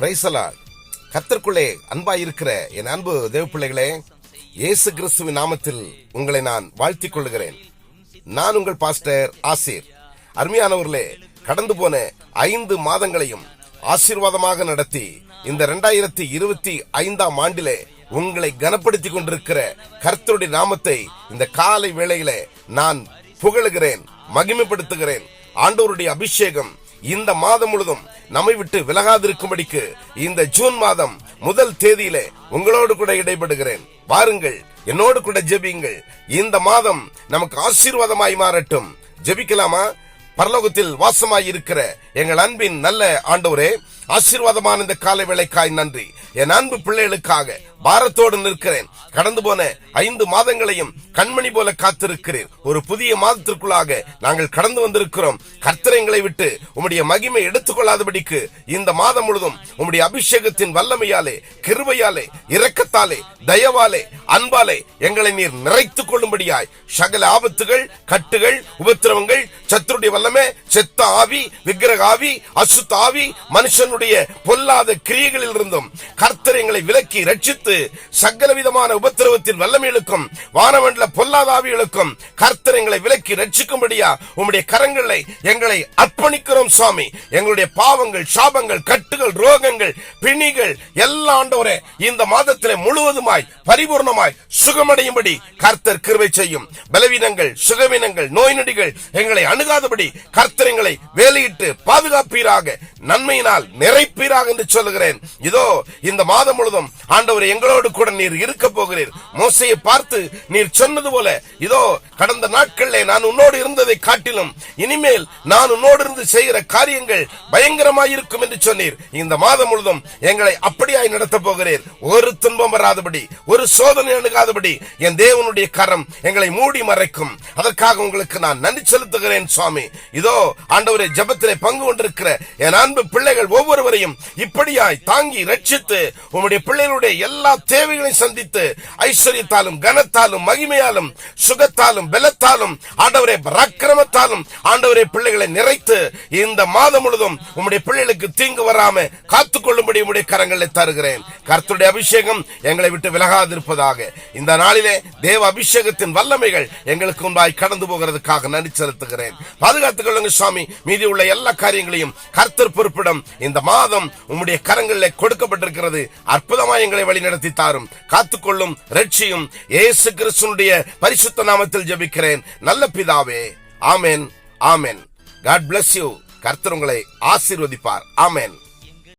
Praise the Lord. கர்த்தருக்குள்ளே அன்பாயிருக்கிற என் அன்பு தேவ பிள்ளைகளே, இயேசு கிறிஸ்துவின் நாமத்தில் உங்களை நான் வாழ்த்திக் கொள்கிறேன். நான் உங்கள் பாஸ்டர் ஆசீர். அருமையானவர்களே, கடந்து போன 5 மாதங்களையும் ஆசீர்வாதமாக நடத்தி இந்த 2025ஆம் ஆண்டிலே உங்களை கனப்படுத்திக் கொண்டிருக்கிற கர்த்தருடைய நாமத்தை இந்த காலை வேளையிலே நான் புகழுகிறேன், மகிமைப்படுத்துகிறேன். ஆண்டவருடைய அபிஷேகம் இந்த மாதம் முழுதும் நம்மை விட்டு விலகாதிருக்கும்படிக்கு இந்த ஜூன் மாதம் 1 தேதியிலே உங்களோடு கூட இடைபடுகிறேன். வாருங்கள், என்னோடு கூட ஜெபியுங்கள். இந்த மாதம் நமக்கு ஆசீர்வாதமாய் மாறட்டும். ஜெபிக்கலாமா? பரலோகத்தில் வாசமாய் இருக்கிற எங்கள் அன்பின் நல்ல ஆண்டவரே, ஆசீர்வாதமான இந்த காலை வேளைக்காய் நன்றி. என் அன்பு பிள்ளைகளுக்காக பாரத்தோடு நிற்கிறேன். கடந்து போன 5 மாதங்களையும் கண்மணி போல காத்திருக்கிறேன். ஒரு புதிய மாதத்திற்குள்ளாக நாங்கள் கடந்து வந்திருக்கிறோம். கர்த்தர் எங்களை விட்டு உம்முடைய மகிமை எடுத்துக்கொள்ளாதபடிக்கு இந்த மாதம் முழுதும் உம்முடைய அபிஷேகத்தின் வல்லமையாலே, கிருபையாலே, இரக்கத்தாலே, தயவாலே, அன்பாலே எங்களை நீர் நிறைத்துக் கொள்ளும்படியாய் சகல ஆபத்துகள், கட்டுகள், உபத்திரவங்கள், சத்துருடைய வல்லமை, செத்த ஆவி, விக்கிரக ஆவி, அசுத்த ஆவி, மனுஷனுடைய பொல்லாத கிரியைகளில் இருந்தும் கர்த்தர் எங்களை விலக்கி ரட்சித்து சகல விதமான உபத்திரவத்தின் வல்லமைகளுக்கும் வானமண்டல பொல்லாத ஆவிகளுக்கும் கர்த்தர் எங்களை விலக்கி ரட்சிக்கும்படியா உம்முடைய கரங்களை எங்களை அர்ப்பணிக்கிறோம் சுவாமி. எங்களுடைய பாவங்கள், சாபங்கள், கட்டுகள், ரோகங்கள், பிணிகள் எல்லாம் ஆண்டவரே இந்த மாதத்திலே முழுவதுமாய் பரிபூர்ணமாய் சுகமடையும்படி கர்த்தர் கிருபை செய்யும். பலவீனங்கள், சுகவீனங்கள், நோய் நொடிகள் எங்களை அணுகாதபடி கர்த்தர் எங்களை வேலையிட்டு பாதுகாப்பீராக, நன்மையினால் நிறைப்பீராக என்று சொல்லுகிறேன். இதோ இந்த மாதம் முழுதும் ஆண்டவரே எங்களோடு கூட நீர் இருக்க போகிறீர். மோசேயை பார்த்து நீர் சொன்னது போல, இதோ கடந்த நாட்களிலே நான் உன்னோடு இருந்ததை காட்டிலும் இனிமேல் நான் உன்னோடு இருந்து செய்கிற காரியங்கள் பயங்கரமாயிருக்கும் என்று சொன்னீர். இந்த மாதம் முழுதும் எங்களை அப்படியாய் நடத்த போகிறீர். ஒரு துன்பம் வராதபடி, ஒரு சோதனை அணுகாதபடி என் தேவனுடைய கரம் எங்களை மூடி மறைக்கும். அதற்காக உங்களுக்கு நான் நன்றி செலுத்துகிறேன் சுவாமி. இதோ ஆண்டவரே, ஜெபத்திலே பங்கு கொண்டிருக்கிற என் அன்பு பிள்ளைகள் ஒவ்வொருவரையும் இப்படியாய் தாங்கி ரட்சித்து உம்முடைய பிள்ளைகளுடைய எல்லா தேவைகளையும் சந்தித்து ஐஸ்வர்யத்தாலும், கனத்தாலும், மகிமையாலும், சுகத்தாலும், பலத்தாலும், ஆண்டவரே பராக்கிரமத்தாலும் ஆண்டவரே பிள்ளைகளை நிறைத்து இந்த மாதம் முழுதும் உம்முடைய பிள்ளைகளுக்கு தீங்கு வராம காத்துக்கொள்ளும்படி உம்முடைய கரங்களை தருகிறேன். கர்த்தருடைய அபிஷேகம் எங்களை விட்டு விலகாதிருப்பதாக. இந்த நாளிலே தேவ அபிஷேகத்தின் வல்லமைகள் எங்களுக்கு முன்பாய் கடந்து போகிறதுக்காக நன்றி செலுத்துகிறேன். பாதுகாத்துக் கொள்ளுங்க சுவாமி. மீதி உள்ள எல்லா காரியங்களையும் கர்த்தர் பொறுப்பிடம் இந்த மாதம் உம்முடைய கரங்களில் கொடுக்கப்பட்டிருக்கிறது. அற்புதமாய் எங்களை வழி நடத்தி தாரும், காத்துக்கொள்ளும், ரட்சியும். இயேசு கிறிஸ்துவினுடைய பரிசுத்த நாமத்தில் ஜெபிக்கிறேன் நல்ல பிதாவே. ஆமென், ஆமென். God bless you. கர்த்தர் உங்களை ஆசீர்வதிப்பார். ஆமென்.